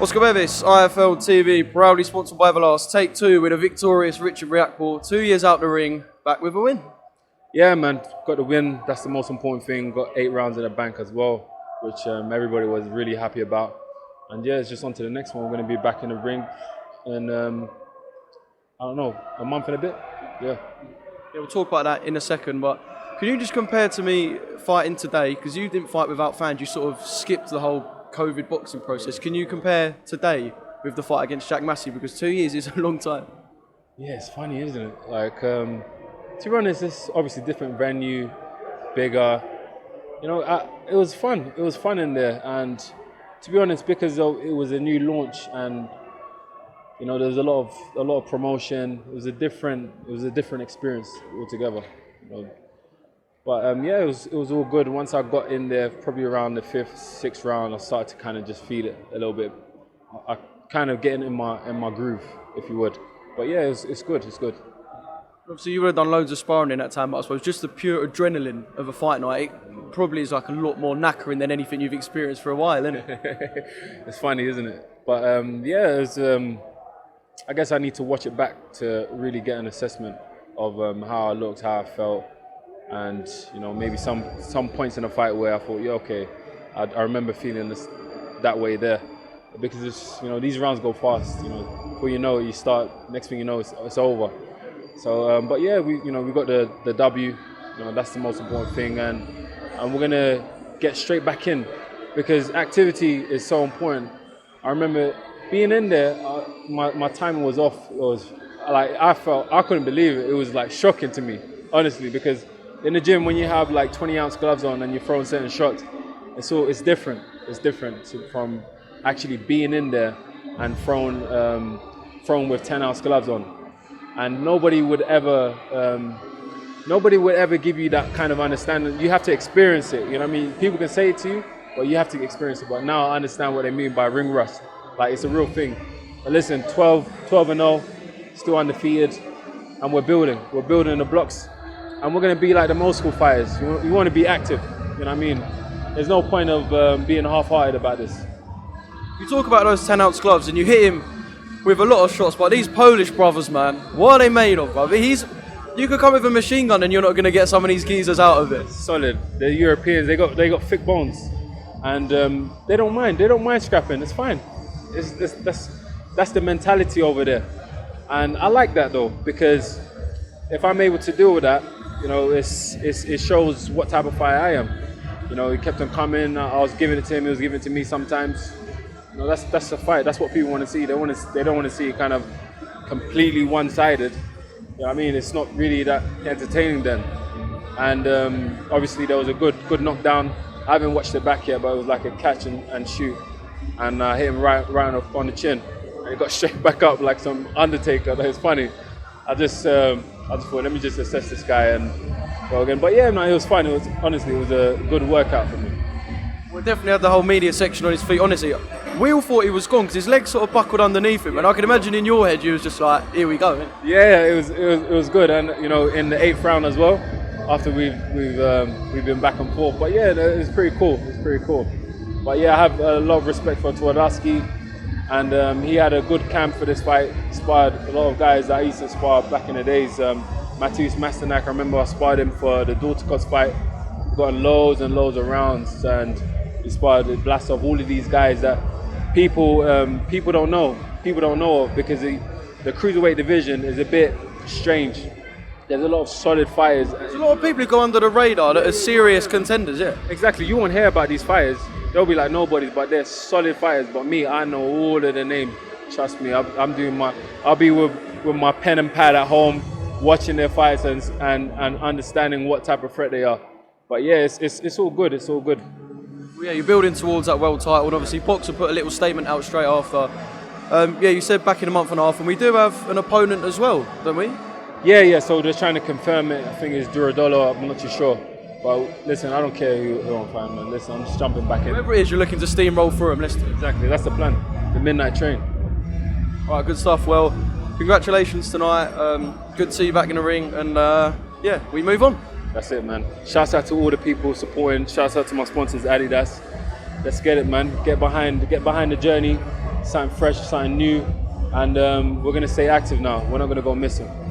Oscar Bevis, IFL TV, proudly sponsored by Everlast. Take two with a victorious Richard Riakporhe. 2 years out the ring, back with a win. Yeah, man, got the win. That's the most important thing. Got 8 rounds in the bank as well, which everybody was really happy about. And yeah, it's just on to the next one. We're going to be back in the ring in, I don't know, a month and a bit. Yeah, we'll talk about that in a second, but can you just compare to me fighting today? Because you didn't fight without fans, you sort of skipped the whole COVID boxing process. Can you compare today with the fight against Jack Massey? Because 2 years is a long time. Yeah, it's funny, isn't it? Like, to be honest, it's obviously different venue, bigger. You know, it was fun. It was fun in there, and to be honest, because it was a new launch, and you know, there was a lot of promotion. It was a different experience altogether. You know? But yeah, it was all good. Once I got in there, probably around the 5th, 6th round, I started to kind of just feel it a little bit. I kind of getting in my groove, if you would. But yeah, it's good. It's good. Obviously, you would have done loads of sparring in that time, but I suppose just the pure adrenaline of a fight night probably is like a lot more knackering than anything you've experienced for a while, isn't it? It's funny, isn't it? But yeah, it was, I guess I need to watch it back to really get an assessment of how I looked, how I felt, and you know, maybe some points in the fight where I thought, yeah, okay, I remember feeling that way there, because it's, you know, these rounds go fast. You know, before you know it, you start. Next thing you know, it's over. So, but yeah, we got the W. You know, that's the most important thing, and we're gonna get straight back in, because activity is so important. I remember being in there, my timing was off. It was like I couldn't believe it. It was like shocking to me, honestly, because in the gym when you have like 20-ounce gloves on and you're throwing certain shots, it's different. It's different from actually being in there and thrown with 10-ounce gloves on. And nobody would ever give you that kind of understanding. You have to experience it. You know what I mean? People can say it to you, but you have to experience it. But now I understand what they mean by ring rust. Like, it's a real thing. But listen, 12-0, still undefeated, and we're building the blocks, and we're gonna be like the old school fighters. You want to be active. You know what I mean? There's no point of being half-hearted about this. You talk about those 10-ounce gloves, and you hit him with a lot of shots, but these Polish brothers, man, what are they made of, brother? You could come with a machine gun and you're not going to get some of these geezers out of it. Solid. The Europeans, they got thick bones, and they don't mind scrapping. It's fine. That's the mentality over there, and I like that though, because if I'm able to deal with that, you know, it shows what type of fighter I am. You know, he kept on coming. I was giving it to him. He was giving it to me sometimes. You know, that's a fight. That's what people want to see. They don't want to see it kind of completely one-sided. You know what I mean? It's not really that entertaining then. And obviously there was a good knockdown. I haven't watched it back yet, but it was like a catch and shoot. And I hit him right up on the chin. And he got straight back up like some Undertaker. That was funny. I just thought, let me just assess this guy and go again. But yeah, no, it was fun. Honestly, it was a good workout for me. We definitely had the whole media section on his feet. Honestly, we all thought he was gone because his legs sort of buckled underneath him, and I can imagine in your head you was just like, "Here we go." Yeah, it was good, and you know, in the 8th round as well, after we've been back and forth. But yeah, it was pretty cool. It was pretty cool. But yeah, I have a lot of respect for Twardowski, and he had a good camp for this fight. Sparred a lot of guys that I used to spar back in the days. Mateusz Masternak, I remember I sparred him for the Dorticos fight. Got loads and loads of rounds, and he sparred with Blasov, all of these guys that people don't know of, because the cruiserweight division is a bit strange. There's a lot of solid fighters. There's a lot of people who go under the radar that are serious contenders, yeah. Exactly, you won't hear about these fighters. They'll be like nobodies, but they're solid fighters. But me, I know all of the names. Trust me, I'll be with my pen and pad at home, watching their fights and understanding what type of threat they are. But yeah, it's all good. It's all good. Well, yeah, you're building towards that world title, and obviously Boxer put a little statement out straight after. Yeah, you said back in a month and a half, and we do have an opponent as well, don't we? Yeah. So they're trying to confirm it. I think it's Duradolo. I'm not too sure. But listen, I don't care who I'm fighting, man. Listen, I'm just jumping back in. Whoever it is, you're looking to steamroll through them. Exactly. That's the plan. The midnight train. All right, good stuff. Well, congratulations tonight. Good to see you back in the ring, and yeah, we move on. That's it, man. Shouts out to all the people supporting. Shouts out to my sponsors, Adidas. Let's get it, man. Get behind the journey. something fresh, something new, and we're gonna stay active now. We're not gonna go missing.